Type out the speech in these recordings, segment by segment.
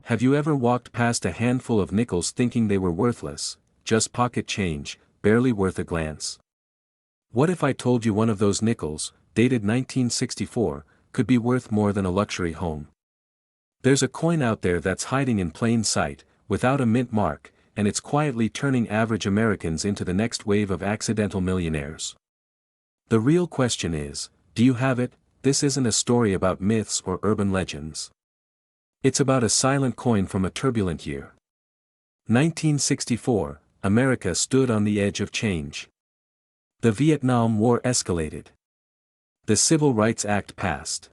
have you ever walked past a handful of nickels thinking they were worthless, just pocket change, barely worth a glance? What if I told you one of those nickels, dated 1964, could be worth more than a luxury home? There's a coin out there that's hiding in plain sight, without a mint mark, and it's quietly turning average Americans into the next wave of accidental millionaires. The real question is, do you have it? This isn't a story about myths or urban legends. It's about a silent coin from a turbulent year. 1964, America stood on the edge of change. The Vietnam War escalated. The Civil Rights Act passed.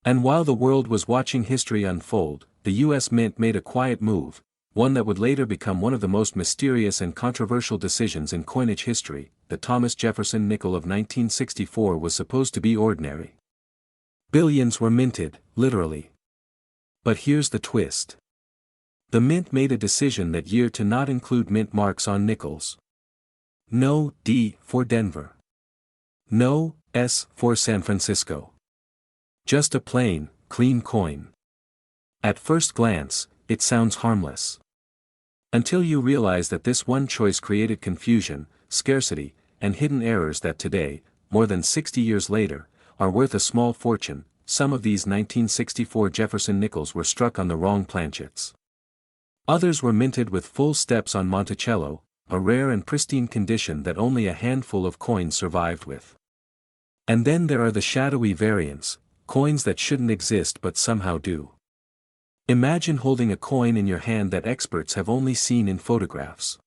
And while the world was watching history unfold, the U.S. Mint made a quiet move, one that would later become one of the most mysterious and controversial decisions in coinage history. The Thomas Jefferson nickel of 1964 was supposed to be ordinary. Billions were minted, literally. But here's the twist. The mint made a decision that year to not include mint marks on nickels. No D for Denver. No S for San Francisco. Just a plain, clean coin. At first glance, it sounds harmless. Until you realize that this one choice created confusion, scarcity, and hidden errors that today, more than 60 years later, are worth a small fortune. Some of these 1964 Jefferson nickels were struck on the wrong planchets. Others were minted with full steps on Monticello, a rare and pristine condition that only a handful of coins survived with. And then there are the shadowy variants, coins that shouldn't exist but somehow do. Imagine holding a coin in your hand that experts have only seen in photographs.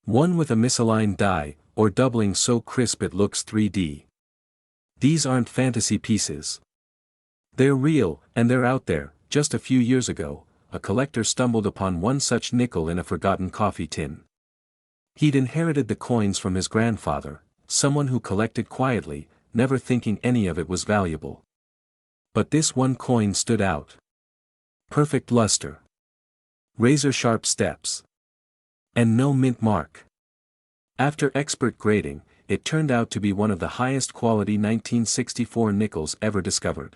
One with a misaligned die, or doubling so crisp it looks 3D. These aren't fantasy pieces. They're real, and they're out there. Just a few years ago, a collector stumbled upon one such nickel in a forgotten coffee tin. He'd inherited the coins from his grandfather, someone who collected quietly, never thinking any of it was valuable. But this one coin stood out. Perfect luster. Razor-sharp steps. And no mint mark. After expert grading, it turned out to be one of the highest quality 1964 nickels ever discovered.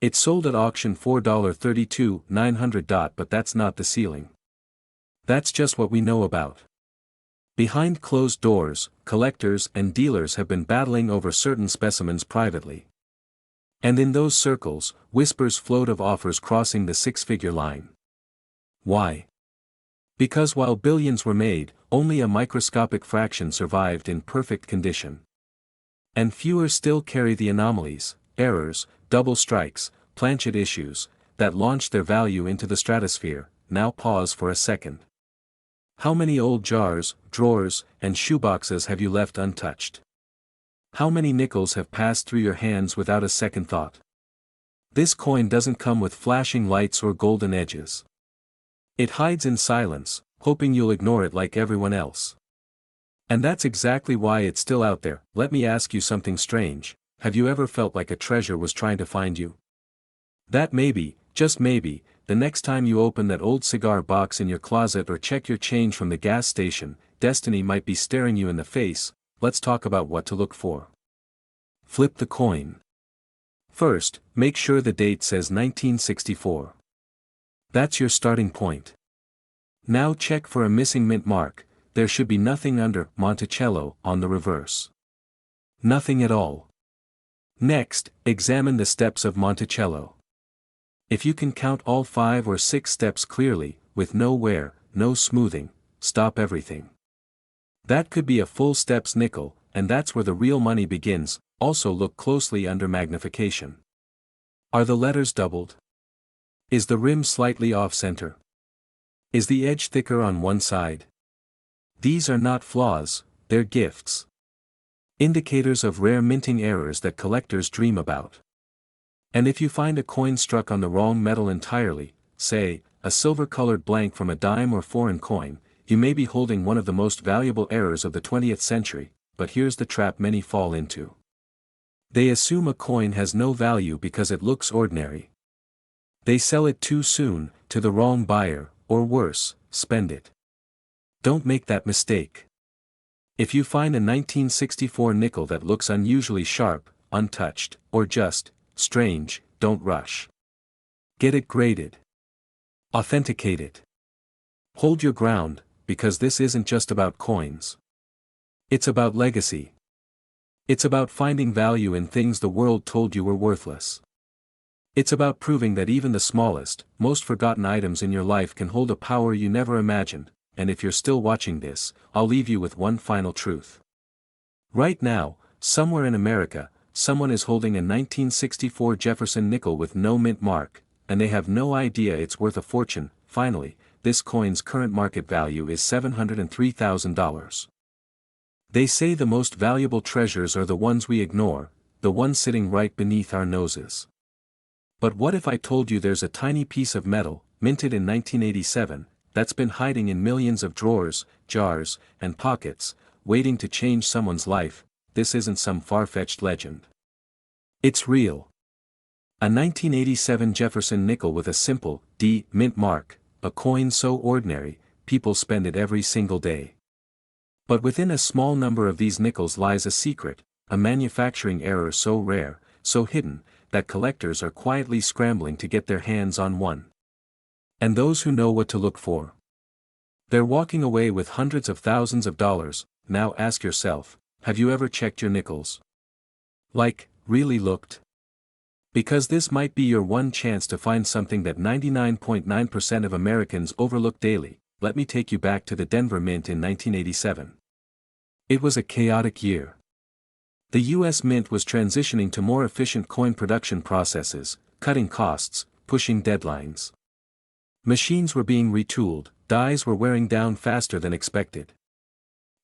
It sold at auction for $32,900, but that's not the ceiling. That's just what we know about. Behind closed doors, collectors and dealers have been battling over certain specimens privately. And in those circles, whispers float of offers crossing the six-figure line. Why? Because while billions were made, only a microscopic fraction survived in perfect condition. And fewer still carry the anomalies, errors, double strikes, planchet issues, that launched their value into the stratosphere. Now pause for a second. How many old jars, drawers, and shoeboxes have you left untouched? How many nickels have passed through your hands without a second thought? This coin doesn't come with flashing lights or golden edges. It hides in silence, hoping you'll ignore it like everyone else. And that's exactly why it's still out there. Let me ask you something strange. Have you ever felt like a treasure was trying to find you? That maybe, just maybe, the next time you open that old cigar box in your closet or check your change from the gas station, destiny might be staring you in the face. Let's talk about what to look for. Flip the coin. First, make sure the date says 1964. That's your starting point. Now check for a missing mint mark. There should be nothing under Monticello on the reverse. Nothing at all. Next, examine the steps of Monticello. If you can count all 5 or 6 steps clearly, with no wear, no smoothing, stop everything. That could be a full steps nickel, and that's where the real money begins. Also look closely under magnification. Are the letters doubled? Is the rim slightly off-center? Is the edge thicker on one side? These are not flaws, they're gifts. Indicators of rare minting errors that collectors dream about. And if you find a coin struck on the wrong metal entirely, say, a silver-colored blank from a dime or foreign coin, you may be holding one of the most valuable errors of the 20th century, but here's the trap many fall into. They assume a coin has no value because it looks ordinary. They sell it too soon, to the wrong buyer, or worse, spend it. Don't make that mistake. If you find a 1964 nickel that looks unusually sharp, untouched, or just strange, don't rush. Get it graded. Authenticate it. Hold your ground, because this isn't just about coins. It's about legacy. It's about finding value in things the world told you were worthless. It's about proving that even the smallest, most forgotten items in your life can hold a power you never imagined, and if you're still watching this, I'll leave you with one final truth. Right now, somewhere in America, someone is holding a 1964 Jefferson nickel with no mint mark, and they have no idea it's worth a fortune. Finally, this coin's current market value is $703,000. They say the most valuable treasures are the ones we ignore, the ones sitting right beneath our noses. But what if I told you there's a tiny piece of metal, minted in 1987, that's been hiding in millions of drawers, jars, and pockets, waiting to change someone's life? This isn't some far-fetched legend. It's real. A 1987 Jefferson nickel with a simple D mint mark, a coin so ordinary, people spend it every single day. But within a small number of these nickels lies a secret, a manufacturing error so rare, so hidden, that collectors are quietly scrambling to get their hands on one. And those who know what to look for, they're walking away with hundreds of thousands of dollars. Now ask yourself, have you ever checked your nickels? Like, really looked? Because this might be your one chance to find something that 99.9% of Americans overlook daily. Let me take you back to the Denver Mint in 1987. It was a chaotic year. The U.S. Mint was transitioning to more efficient coin production processes, cutting costs, pushing deadlines. Machines were being retooled, dies were wearing down faster than expected.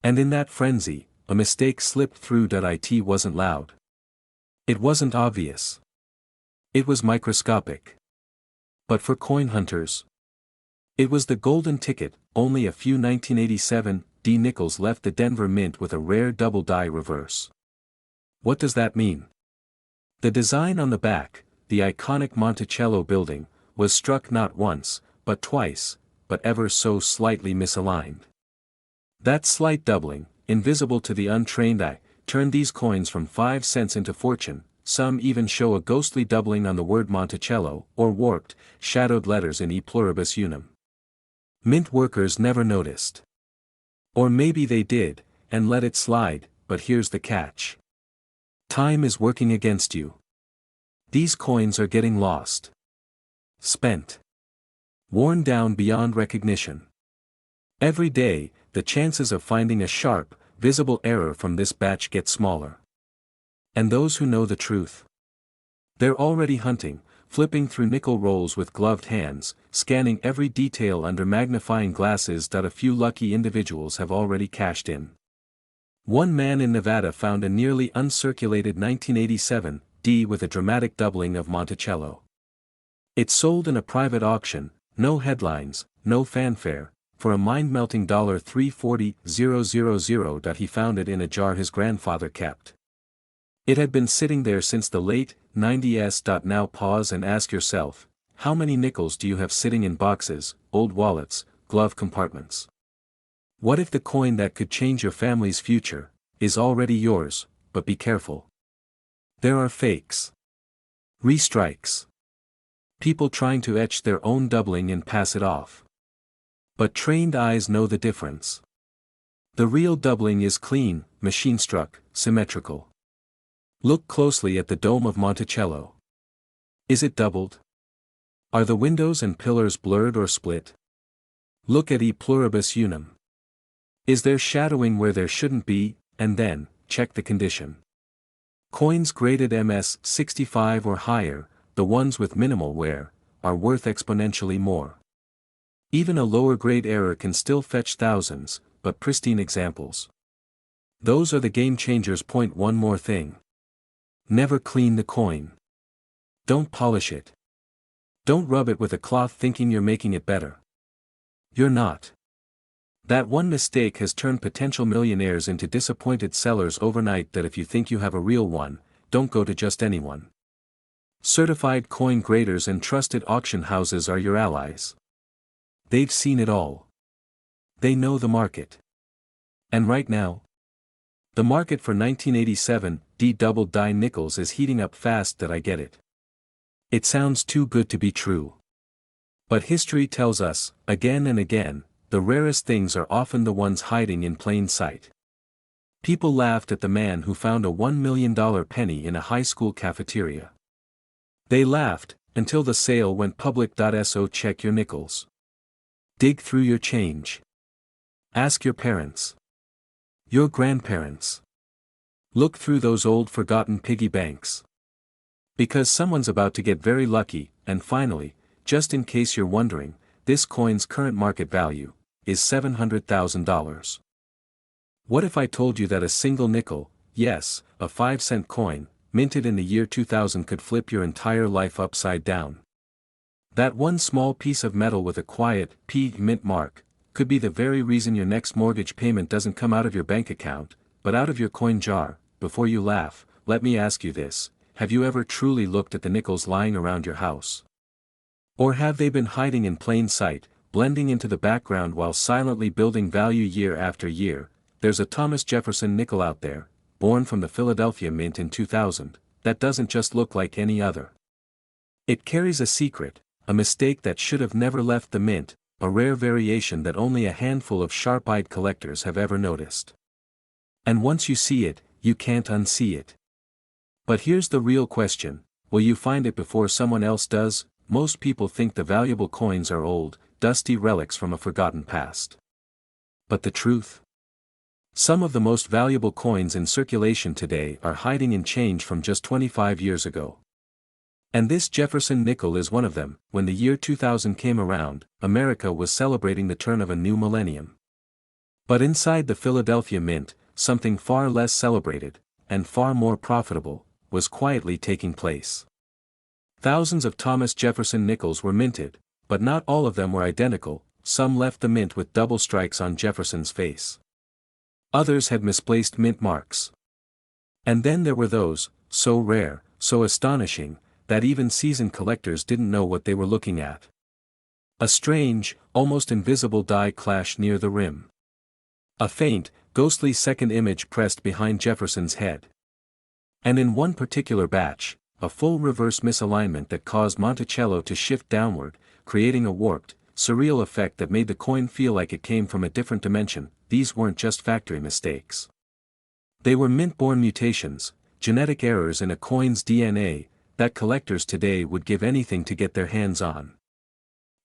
And in that frenzy, a mistake slipped through. It wasn't loud. It wasn't obvious. It was microscopic. But for coin hunters, it was the golden ticket. Only a few 1987 D nickels left the Denver Mint with a rare double die reverse. What does that mean? The design on the back, the iconic Monticello building, was struck not once, but twice, but ever so slightly misaligned. That slight doubling, invisible to the untrained eye, turned these coins from 5 cents into fortune. Some even show a ghostly doubling on the word Monticello, or warped, shadowed letters in E pluribus unum. Mint workers never noticed. Or maybe they did, and let it slide, but here's the catch. Time is working against you. These coins are getting lost. Spent. Worn down beyond recognition. Every day, the chances of finding a sharp, visible error from this batch get smaller. And those who know the truth, they're already hunting, flipping through nickel rolls with gloved hands, scanning every detail under magnifying glasses. A few lucky individuals have already cashed in. One man in Nevada found a nearly uncirculated 1987 D with a dramatic doubling of Monticello. It sold in a private auction, no headlines, no fanfare, for a mind-melting $340,000. He found it in a jar his grandfather kept. It had been sitting there since the late 90s. Now pause and ask yourself, how many nickels do you have sitting in boxes, old wallets, glove compartments? What if the coin that could change your family's future is already yours? But be careful. There are fakes. Restrikes. People trying to etch their own doubling and pass it off. But trained eyes know the difference. The real doubling is clean, machine-struck, symmetrical. Look closely at the dome of Monticello. Is it doubled? Are the windows and pillars blurred or split? Look at E pluribus unum. Is there shadowing where there shouldn't be? And then, check the condition. Coins graded MS 65 or higher, the ones with minimal wear, are worth exponentially more. Even a lower grade error can still fetch thousands, but pristine examples, those are the game changers. Point one more thing. Never clean the coin. Don't polish it. Don't rub it with a cloth thinking you're making it better. You're not. That one mistake has turned potential millionaires into disappointed sellers overnight. That if you think you have a real one, don't go to just anyone. Certified coin graders and trusted auction houses are your allies. They've seen it all. They know the market. And right now, the market for 1987 D double die nickels is heating up fast. That I get it. It sounds too good to be true. But history tells us, again and again, the rarest things are often the ones hiding in plain sight. People laughed at the man who found a $1 million penny in a high school cafeteria. They laughed, until the sale went public. So check your nickels. Dig through your change. Ask your parents. Your grandparents. Look through those old forgotten piggy banks. Because someone's about to get very lucky. And finally, just in case you're wondering, this coin's current market value is $700,000. What if I told you that a single nickel, yes, a 5-cent coin, minted in the year 2000 could flip your entire life upside down? That one small piece of metal with a quiet P mint mark could be the very reason your next mortgage payment doesn't come out of your bank account, but out of your coin jar. Before you laugh, let me ask you this: have you ever truly looked at the nickels lying around your house? Or have they been hiding in plain sight, blending into the background while silently building value year after year? There's a Thomas Jefferson nickel out there, born from the Philadelphia Mint in 2000, that doesn't just look like any other. It carries a secret, a mistake that should have never left the mint, a rare variation that only a handful of sharp-eyed collectors have ever noticed. And once you see it, you can't unsee it. But here's the real question: will you find it before someone else does? Most people think the valuable coins are old, dusty relics from a forgotten past. But the truth? Some of the most valuable coins in circulation today are hiding in change from just 25 years ago. And this Jefferson nickel is one of them. When the year 2000 came around, America was celebrating the turn of a new millennium. But inside the Philadelphia Mint, something far less celebrated, and far more profitable, was quietly taking place. Thousands of Thomas Jefferson nickels were minted, but not all of them were identical. Some left the mint with double strikes on Jefferson's face. Others had misplaced mint marks. And then there were those, so rare, so astonishing, that even seasoned collectors didn't know what they were looking at. A strange, almost invisible die clashed near the rim. A faint, ghostly second image pressed behind Jefferson's head. And in one particular batch, a full reverse misalignment that caused Monticello to shift downward, creating a warped, surreal effect that made the coin feel like it came from a different dimension. These weren't just factory mistakes. They were mint-born mutations, genetic errors in a coin's DNA, that collectors today would give anything to get their hands on.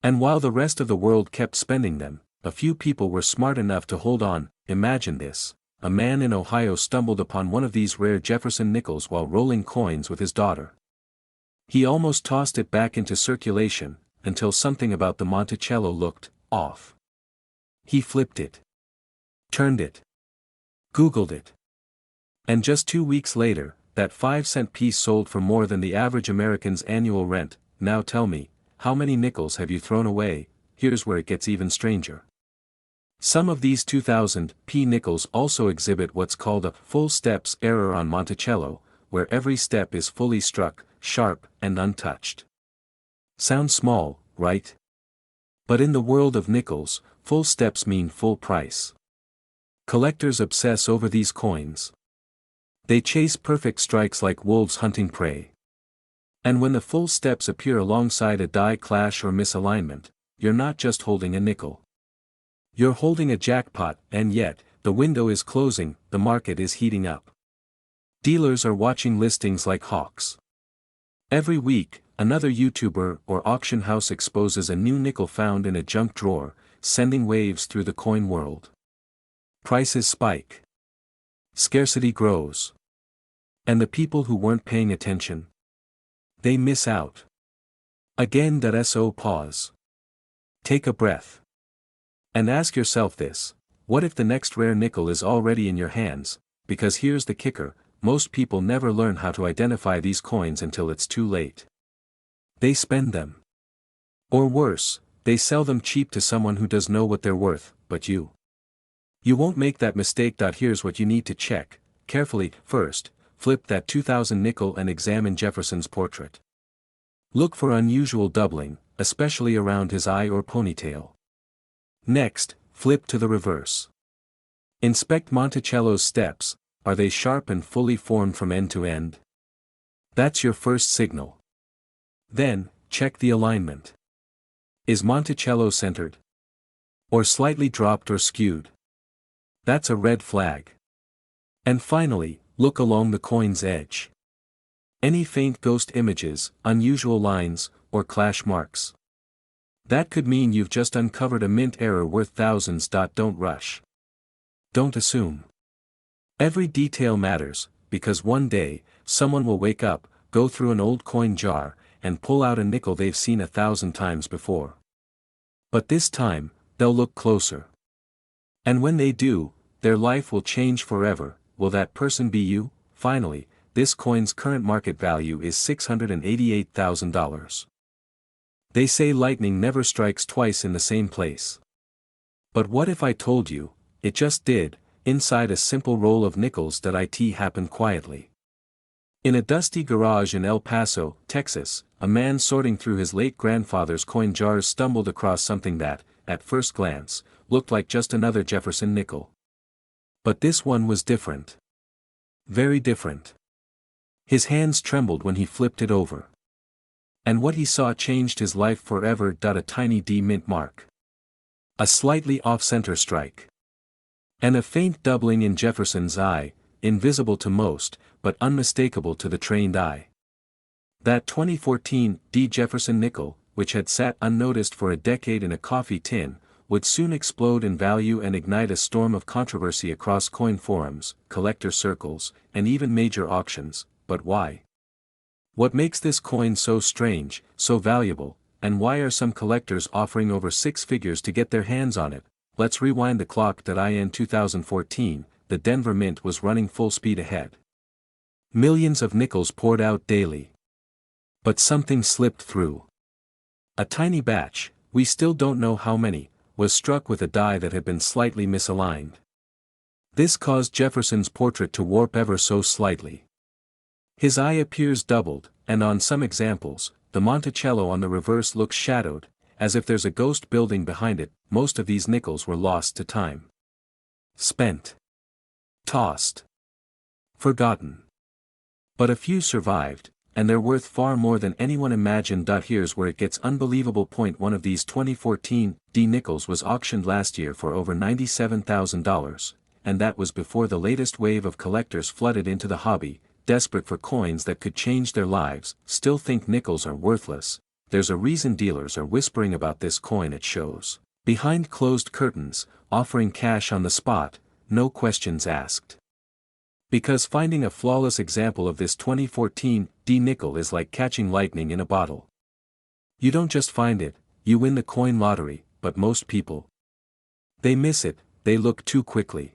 And while the rest of the world kept spending them, a few people were smart enough to hold on. Imagine this: a man in Ohio stumbled upon one of these rare Jefferson nickels while rolling coins with his daughter. He almost tossed it back into circulation, until something about the Monticello looked off. He flipped it. Turned it. Googled it. And just 2 weeks later, that 5-cent piece sold for more than the average American's annual rent. Now tell me, how many nickels have you thrown away? Here's where it gets even stranger. Some of these 2000 P nickels also exhibit what's called a full steps error on Monticello, where every step is fully struck, sharp, and untouched. Sounds small, right? But in the world of nickels, full steps mean full price. Collectors obsess over these coins. They chase perfect strikes like wolves hunting prey. And when the full steps appear alongside a die clash or misalignment, you're not just holding a nickel. You're holding a jackpot. And yet, the window is closing, the market is heating up. Dealers are watching listings like hawks. Every week, another YouTuber or auction house exposes a new nickel found in a junk drawer, sending waves through the coin world. Prices spike. Scarcity grows. And the people who weren't paying attention? They miss out. Again. So pause. Take a breath. And ask yourself this: what if the next rare nickel is already in your hands? Because here's the kicker: most people never learn how to identify these coins until it's too late. They spend them. Or worse, they sell them cheap to someone who does know what they're worth, but you. You won't make that mistake. Here's what you need to check carefully. First, flip that 2000 nickel and examine Jefferson's portrait. Look for unusual doubling, especially around his eye or ponytail. Next, flip to the reverse. Inspect Monticello's steps. Are they sharp and fully formed from end to end? That's your first signal. Then, check the alignment. Is Monticello centered? Or slightly dropped or skewed? That's a red flag. And finally, look along the coin's edge. Any faint ghost images, unusual lines, or clash marks. That could mean you've just uncovered a mint error worth thousands. Don't rush. Don't assume. Every detail matters, because one day, someone will wake up, go through an old coin jar, and pull out a nickel they've seen 1,000 times before. But this time, they'll look closer. And when they do, their life will change forever. Will that person be you? Finally, this coin's current market value is $688,000. They say lightning never strikes twice in the same place. But what if I told you, it just did, inside a simple roll of nickels? It happened quietly. In a dusty garage in El Paso, Texas, a man sorting through his late grandfather's coin jars stumbled across something that, at first glance, looked like just another Jefferson nickel. But this one was different. Very different. His hands trembled when he flipped it over. And what he saw changed his life forever. A tiny D mint mark. A slightly off-center strike. And a faint doubling in Jefferson's eye, invisible to most, but unmistakable to the trained eye. That 2014 D. Jefferson nickel, which had sat unnoticed for a decade in a coffee tin, would soon explode in value and ignite a storm of controversy across coin forums, collector circles, and even major auctions. But why? What makes this coin so strange, so valuable, and why are some collectors offering over six figures to get their hands on it? Let's rewind the clock. In 2014, the Denver Mint was running full speed ahead. Millions of nickels poured out daily. But something slipped through. A tiny batch, we still don't know how many, was struck with a die that had been slightly misaligned. This caused Jefferson's portrait to warp ever so slightly. His eye appears doubled, and on some examples, the Monticello on the reverse looks shadowed, as if there's a ghost building behind it. Most of these nickels were lost to time. Spent. Tossed. Forgotten. But a few survived, and they're worth far more than anyone imagined. Here's where it gets unbelievable. One of these 2014 D nickels was auctioned last year for over $97,000, and that was before the latest wave of collectors flooded into the hobby, desperate for coins that could change their lives. Still think nickels are worthless? There's a reason dealers are whispering about this coin at shows, behind closed curtains, offering cash on the spot, no questions asked. Because finding a flawless example of this 2014 D nickel is like catching lightning in a bottle. You don't just find it, you win the coin lottery. But most people, they miss it. They look too quickly.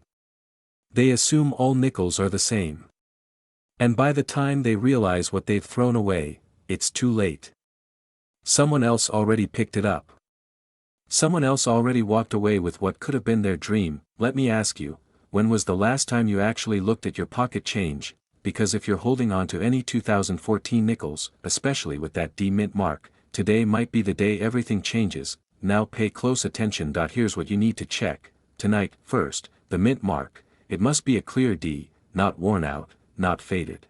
They assume all nickels are the same. And by the time they realize what they've thrown away, it's too late. Someone else already picked it up. Someone else already walked away with what could have been their dream. Let me ask you, when was the last time you actually looked at your pocket change? Because if you're holding on to any 2014 nickels, especially with that D mint mark, today might be the day everything changes. Now pay close attention. Here's what you need to check tonight. First, the mint mark. It must be a clear D, not worn out, not faded.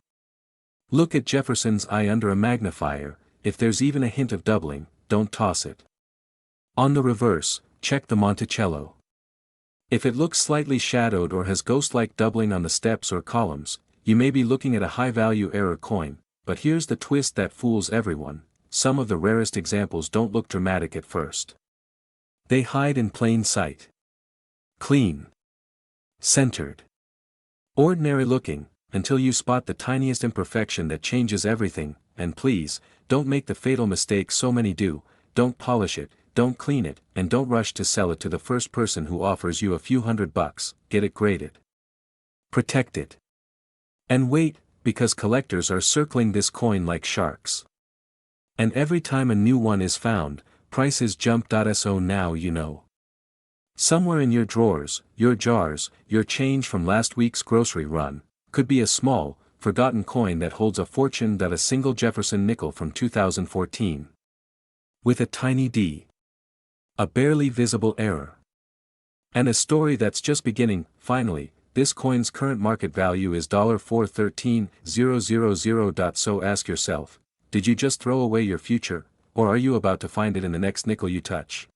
Look at Jefferson's eye under a magnifier. If there's even a hint of doubling, don't toss it. On the reverse, check the Monticello. If it looks slightly shadowed or has ghost-like doubling on the steps or columns, you may be looking at a high-value error coin. But here's the twist that fools everyone: some of the rarest examples don't look dramatic at first. They hide in plain sight. Clean. Centered. Ordinary looking, until you spot the tiniest imperfection that changes everything. And please, don't make the fatal mistake so many do: don't polish it, don't clean it, and don't rush to sell it to the first person who offers you a few $100. Get it graded. Protect it. And wait, because collectors are circling this coin like sharks. And every time a new one is found, prices jump. So now you know. Somewhere in your drawers, your jars, your change from last week's grocery run, could be a small, forgotten coin that holds a fortune. A single Jefferson nickel from 2014. With a tiny D. A barely visible error. And a story that's just beginning. Finally, this coin's current market value is $413,000. So ask yourself, did you just throw away your future, or are you about to find it in the next nickel you touch?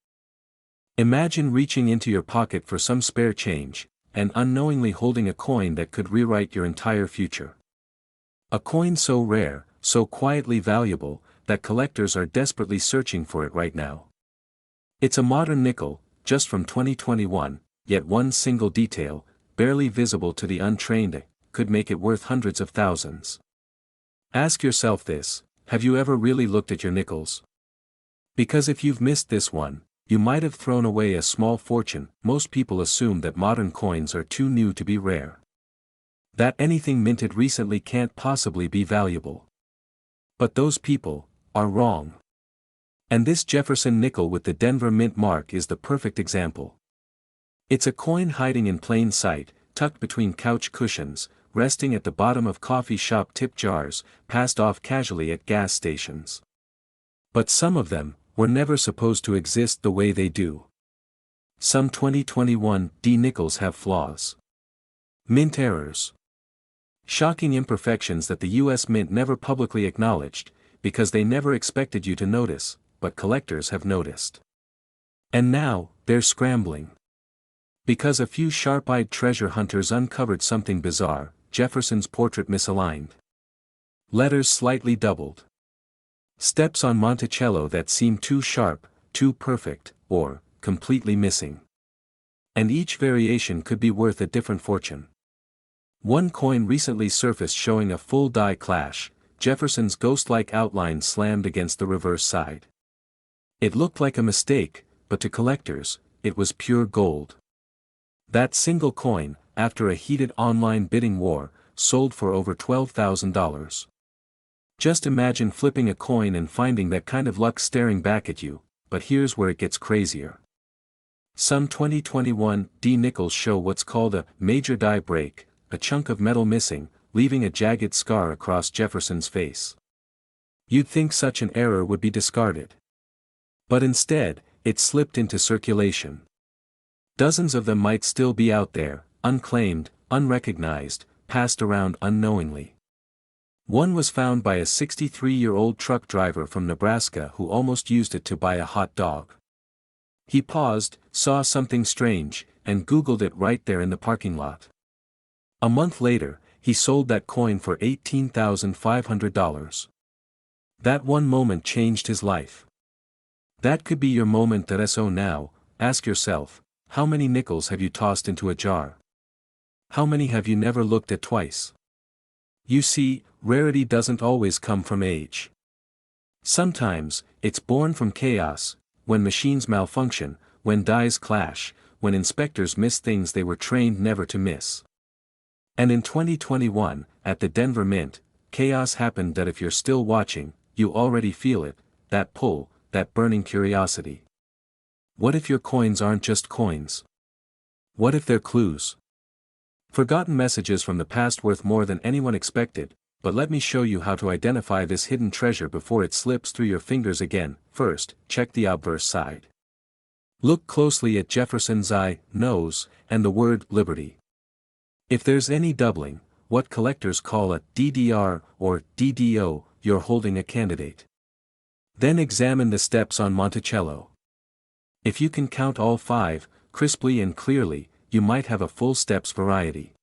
Imagine reaching into your pocket for some spare change, and unknowingly holding a coin that could rewrite your entire future. A coin so rare, so quietly valuable, that collectors are desperately searching for it right now. It's a modern nickel, just from 2021, yet one single detail, barely visible to the untrained, could make it worth hundreds of thousands. Ask yourself this: have you ever really looked at your nickels? Because if you've missed this one, you might have thrown away a small fortune. Most people assume that modern coins are too new to be rare. That anything minted recently can't possibly be valuable. But those people are wrong. And this Jefferson nickel with the Denver Mint mark is the perfect example. It's a coin hiding in plain sight, tucked between couch cushions, resting at the bottom of coffee shop tip jars, passed off casually at gas stations. But some of them were never supposed to exist the way they do. Some 2021 D nickels have flaws. Mint errors. Shocking imperfections that the US Mint never publicly acknowledged, because they never expected you to notice, but collectors have noticed. And now, they're scrambling. Because a few sharp-eyed treasure hunters uncovered something bizarre: Jefferson's portrait misaligned. Letters slightly doubled. Steps on Monticello that seem too sharp, too perfect, or completely missing. And each variation could be worth a different fortune. One coin recently surfaced showing a full die clash: Jefferson's ghost-like outline slammed against the reverse side. It looked like a mistake, but to collectors, it was pure gold. That single coin, after a heated online bidding war, sold for over $12,000. Just imagine flipping a coin and finding that kind of luck staring back at you, but here's where it gets crazier. Some 2021 D nickels show what's called a major die break, a chunk of metal missing, leaving a jagged scar across Jefferson's face. You'd think such an error would be discarded. But instead, it slipped into circulation. Dozens of them might still be out there, unclaimed, unrecognized, passed around unknowingly. One was found by a 63-year-old truck driver from Nebraska who almost used it to buy a hot dog. He paused, saw something strange, and Googled it right there in the parking lot. A month later, he sold that coin for $18,500. That one moment changed his life. That could be your moment. So now, ask yourself, how many nickels have you tossed into a jar? How many have you never looked at twice? You see, rarity doesn't always come from age. Sometimes, it's born from chaos, when machines malfunction, when dies clash, when inspectors miss things they were trained never to miss. And in 2021, at the Denver Mint, chaos happened that if you're still watching, you already feel it, that pull, that burning curiosity. What if your coins aren't just coins? What if they're clues? Forgotten messages from the past worth more than anyone expected, but let me show you how to identify this hidden treasure before it slips through your fingers again. First, check the obverse side. Look closely at Jefferson's eye, nose, and the word liberty. If there's any doubling, what collectors call a DDR or DDO, you're holding a candidate. Then examine the steps on Monticello. If you can count all 5, crisply and clearly, you might have a full steps variety.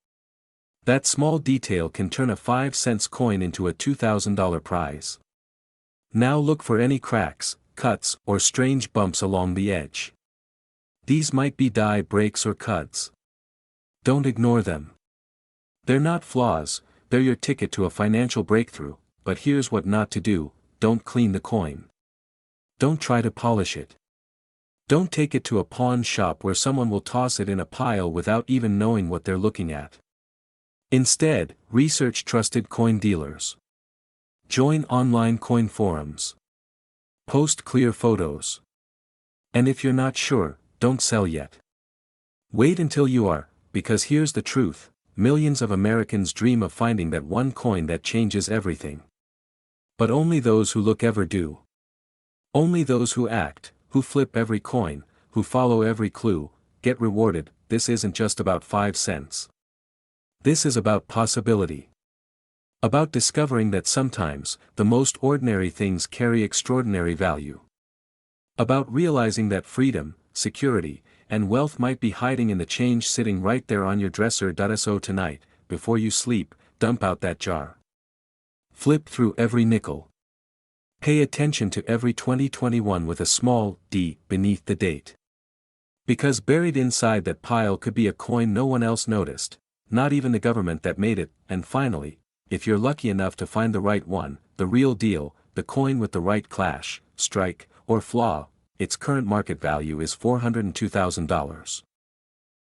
That small detail can turn a 5-cent coin into a $2,000 prize. Now look for any cracks, cuts, or strange bumps along the edge. These might be die breaks or cuts. Don't ignore them. They're not flaws, they're your ticket to a financial breakthrough, but here's what not to do: don't clean the coin. Don't try to polish it. Don't take it to a pawn shop where someone will toss it in a pile without even knowing what they're looking at. Instead, research trusted coin dealers. Join online coin forums. Post clear photos. And if you're not sure, don't sell yet. Wait until you are, because here's the truth: millions of Americans dream of finding that one coin that changes everything. But only those who look ever do. Only those who act, who flip every coin, who follow every clue, get rewarded. This isn't just about 5 cents. This is about possibility. About discovering that sometimes, the most ordinary things carry extraordinary value. About realizing that freedom, security, and wealth might be hiding in the change sitting right there on your dresser. So tonight, before you sleep, dump out that jar. Flip through every nickel. Pay attention to every 2021 with a small D beneath the date. Because buried inside that pile could be a coin no one else noticed, not even the government that made it. And finally, if you're lucky enough to find the right one, the real deal, the coin with the right clash, strike, or flaw, its current market value is $402,000.